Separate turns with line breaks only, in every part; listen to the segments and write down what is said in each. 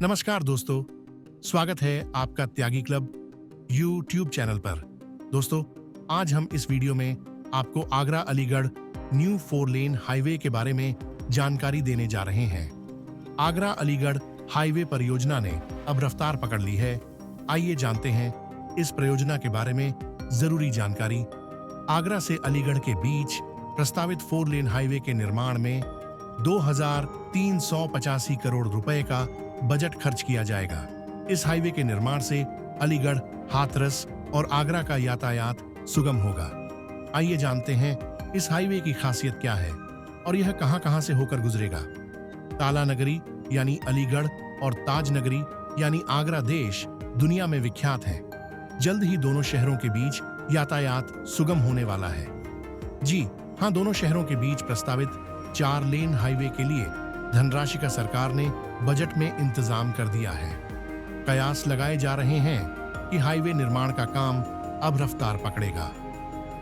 नमस्कार दोस्तों, स्वागत है आपका त्यागी क्लब यूट्यूब चैनल पर। दोस्तों, आज हम इस वीडियो में आपको Agra Aligarh new 4 lane highway के बारे में जानकारी देने जा रहे हैं। आगरा अलीगढ़ हाईवे परियोजना ने अब रफ्तार पकड़ ली है। आइए जानते हैं इस परियोजना के बारे में जरूरी जानकारी। आगरा से अलीगढ़ के बीच प्रस्तावित 4 लेन हाईवे के निर्माण में 2385 करोड़ रुपए का बजट खर्च किया जाएगा। इस हाईवे के निर्माण से अलीगढ़, हाथरस और आगरा का यातायात सुगम होगा। आइए जानते हैं इस हाईवे की खासियत क्या है और यह कहां-कहां से होकर गुजरेगा। ताला नगरी यानी अलीगढ़ और ताज नगरी यानी आगरा देश दुनिया में विख्यात है। जल्द ही दोनों शहरों के बीच यातायात सुगम होने वाला है। जी हाँ, दोनों शहरों के बीच प्रस्तावित 4 लेन हाईवे के लिए धनराशि का सरकार ने बजट में इंतजाम कर दिया है। कयास लगाए जा रहे हैं कि हाईवे निर्माण का काम अब रफ्तार पकड़ेगा।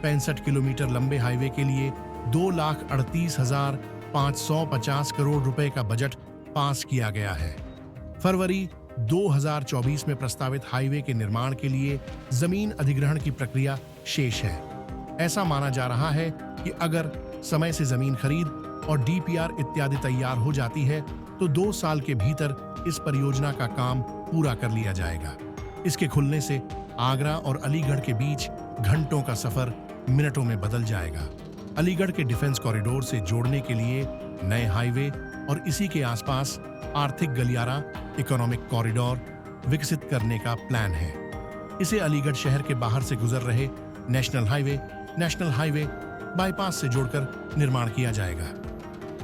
65 किलोमीटर लंबे हाईवे के लिए 2,38,550 करोड़ रुपए का बजट पास किया गया है। फरवरी 2024 में प्रस्तावित हाईवे के निर्माण के लिए जमीन अधिग्रहण की प्रक्रिया शेष है। ऐसा माना जा रहा है कि अगर समय से जमीन खरीद और डीपीआर इत्यादि तैयार हो जाती है तो 2 साल के भीतर इस परियोजना का काम पूरा कर लिया जाएगा। इसके खुलने से आगरा और अलीगढ़ के बीच घंटों का सफर मिनटों में बदल जाएगा। अलीगढ़ के डिफेंस कॉरिडोर से जोड़ने के लिए नए हाईवे और इसी के आसपास आर्थिक गलियारा, इकोनॉमिक कॉरिडोर विकसित करने का प्लान है। इसे अलीगढ़ शहर के बाहर से गुजर रहे नेशनल हाईवे बाईपास से जोड़कर निर्माण किया जाएगा।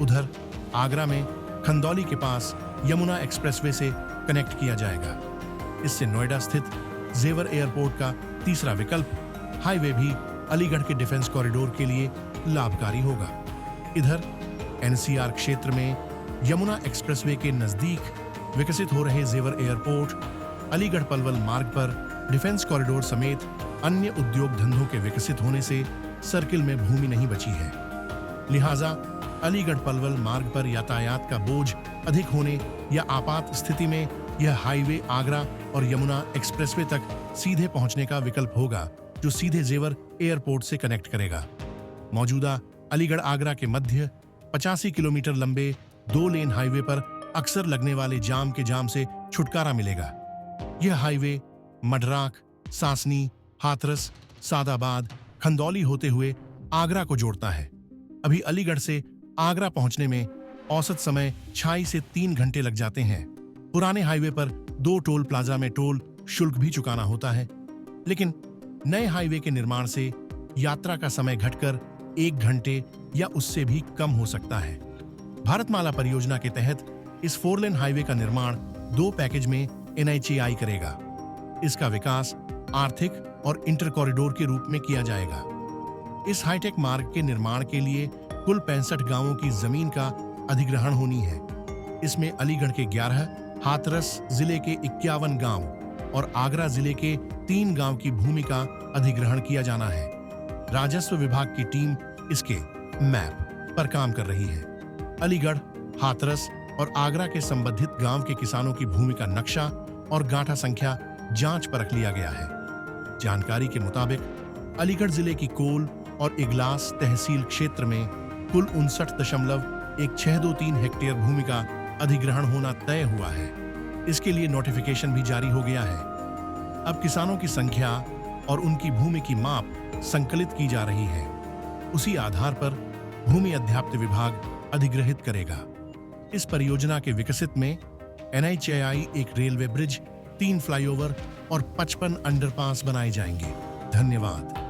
उधर आगरा में खंदौली के पास यमुना एक्सप्रेसवे से कनेक्ट किया जाएगा। इससे नोएडा स्थित जेवर एयरपोर्ट का तीसरा विकल्प हाईवे भी अलीगढ़ के डिफेंस कॉरिडोर के लिए लाभकारी होगा। इधर एनसीआर क्षेत्र में यमुना एक्सप्रेसवे के नजदीक विकसित हो रहे जेवर एयरपोर्ट, अलीगढ़ पलवल मार्ग पर डिफेंस कॉरिडोर समेत अन्य उद्योग धंधों के विकसित होने से सर्किल में भूमि नहीं बची है। लिहाजा अलीगढ़ पलवल मार्ग पर यातायात का बोझ अधिक होने या आपात स्थिति में यह हाईवे आगरा और यमुना एक्सप्रेसवे तक सीधे पहुंचने का विकल्प होगा, जो सीधे जेवर एयरपोर्ट से कनेक्ट करेगा। मौजूदा अलीगढ़ आगरा के मध्य 85 किलोमीटर लंबे 2 लेन हाईवे पर अक्सर लगने वाले जाम से छुटकारा मिलेगा। यह हाईवे मडराक, सासनी, हाथरस, सादाबाद, खंदौली होते हुए आगरा को जोड़ता है। अभी अलीगढ़ से आगरा पहुंचने में औसत समय 2.5 से 3 घंटे लग जाते हैं। पुराने हाईवे पर 2 टोल प्लाजा में टोल शुल्क भी चुकाना होता है, लेकिन नए हाईवे के निर्माण से यात्रा का समय घटकर 1 घंटे या उससे भी कम हो सकता है। भारतमाला परियोजना के तहत इस 4 लेन हाईवे का निर्माण 2 पैकेज में NHAI करेगा। इसका विकास आर्थिक और इंटर कॉरिडोर के रूप में किया जाएगा। इस हाईटेक मार्ग के निर्माण के लिए कुल 65 गांवों की जमीन का अधिग्रहण होनी है। इसमें अलीगढ़ के 11, हाथरस जिले के 51 गांव और आगरा जिले के 3 गांव की भूमि का अधिग्रहण किया जाना है। राजस्व विभाग की टीम इसके मैप पर काम कर रही है। अलीगढ़, हाथरस और आगरा के संबंधित गांव के किसानों की भूमि का नक्शा और गांठा संख्या जांच परख लिया गया है। जानकारी के मुताबिक अलीगढ़ जिले की कोल और इगलास तहसील क्षेत्र में कुल 59.1623 हेक्टेयर भूमि का अधिग्रहण होना तय हुआ है। इसके लिए नोटिफिकेशन भी जारी हो गया है। अब किसानों की संख्या और उनकी भूमि की माप संकलित की जा रही है। उसी आधार पर भूमि अध्याप्त विभाग अधिग्रहित करेगा। इस परियोजना के विकसित में NHAI एक रेलवे ब्रिज, 3 फ्लाईओवर और 55 अंडरपास बनाए जाएंगे। धन्यवाद।